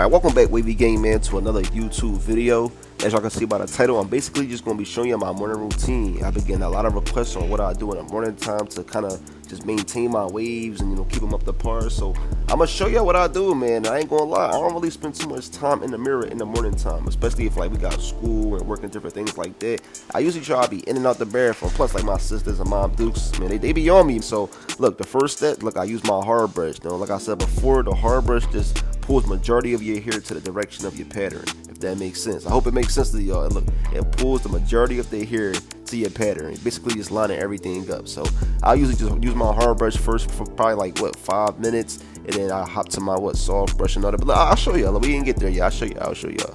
Alright, welcome back Wavvy Game Man to another YouTube video. As y'all can see by the title, I'm basically just going to be showing you my morning routine. I've been getting a lot of requests on what I do in the morning time to kind of just maintain my waves and keep them up to par. So I'm going to show you what I do, man. I ain't going to lie, I don't really spend too much time in the mirror in the morning time, especially if like we got school and working different things like that. I usually try to be in and out the bathroom. Plus like my sisters and mom dukes, man, they be on me. So look, the first step, look, I use my hard brush. Like I said before, the hard brush just pulls majority of your hair to the direction of your pattern, if that makes sense. I hope it makes sense to y'all. Look, it pulls the majority of their hair to your pattern, basically just lining everything up. So I usually just use my hard brush first for probably like 5 minutes, and then I hop to my soft brush and all that. But look, I'll show y'all. We didn't get there yet. I'll show y'all.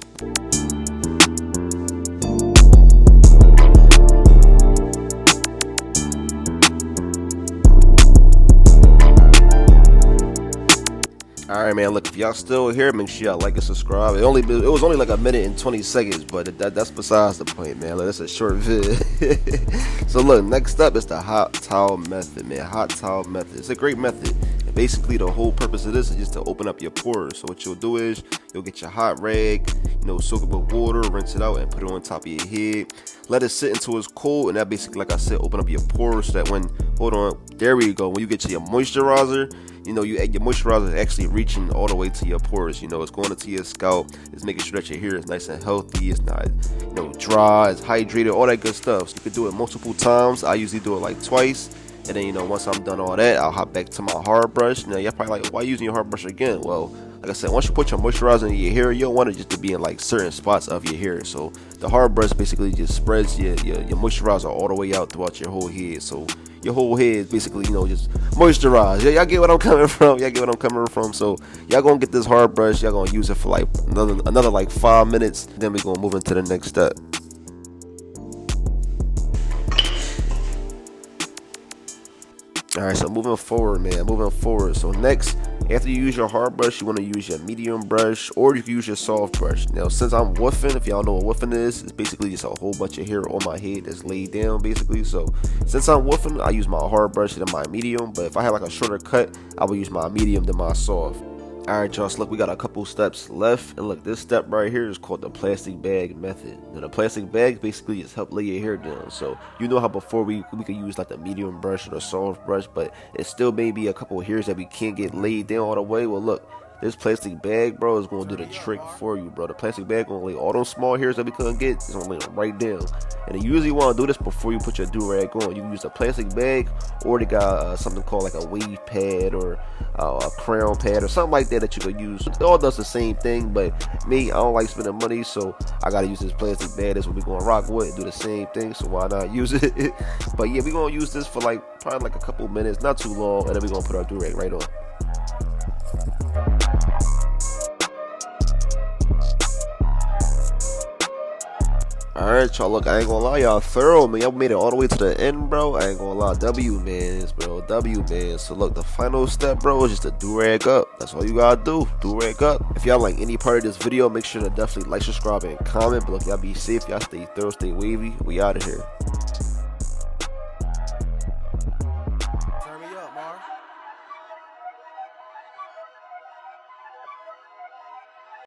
Alright, man, look, if y'all still here, make sure y'all like and subscribe. It was only like a minute and 20 seconds, but that's besides the point, man. Like, that's a short vid. So look, next up is the hot towel method, man. Hot towel method. It's a great method. And basically the whole purpose of this is just to open up your pores. So what you'll do is you'll get your hot rag, soak it with water, rinse it out, and put it on top of your head. Let it sit until it's cold, and that basically, like I said, open up your pores so that when, there we go, when you get to your moisturizer, your moisturizer is actually reaching all the way to your pores. It's going into your scalp. It's making sure that your hair is nice and healthy. It's not, dry. It's hydrated. All that good stuff. So you can do it multiple times. I usually do it like twice. And then, once I'm done all that, I'll hop back to my hard brush. Now, you're probably like, why using your hard brush again? Well, like I said, once you put your moisturizer in your hair, you don't want it just to be in like certain spots of your hair. So the hard brush basically just spreads your moisturizer all the way out throughout your whole head. So your whole head is basically, just moisturized. Y'all get what I'm coming from. So y'all gonna get this hard brush. Y'all gonna use it for like another like 5 minutes. Then we're gonna move into the next step. Alright, so moving forward. So next, after you use your hard brush, you want to use your medium brush, or you can use your soft brush. Now, since I'm woofing, if y'all know what woofing is, it's basically just a whole bunch of hair on my head that's laid down, basically. So since I'm woofing, I use my hard brush and my medium. But if I have like a shorter cut, I will use my medium than my soft. Alright, y'all, so look, we got a couple steps left, and look, this step right here is called the plastic bag method. Now, the plastic bag basically just help lay your hair down. So you know how before we could use like the medium brush or the soft brush, but it still may be a couple of hairs that we can't get laid down all the way. Well, look, this plastic bag, bro, is going to do the trick for you, bro. The plastic bag going to lay all those small hairs that we couldn't get. It's going to lay them right down. And you usually want to do this before you put your durag on. You can use a plastic bag, or they got something called like a wave pad or a crown pad or something like that you could use. It all does the same thing, but me, I don't like spending money, so I got to use this plastic bag. That's what we're going to rock with and do the same thing, so why not use it? But yeah, we're going to use this for probably like a couple minutes, not too long, and then we're going to put our durag right on. Alright, y'all, look, I ain't gonna lie, y'all THURL, man. Y'all made it all the way to the end, bro. I ain't gonna lie, W, man, bro. W, man. So look, the final step, bro, is just to durag up. That's all you gotta do, durag up. If y'all like any part of this video, make sure to definitely like, subscribe, and comment. But look, y'all be safe, y'all stay thorough, stay wavy. We out of here.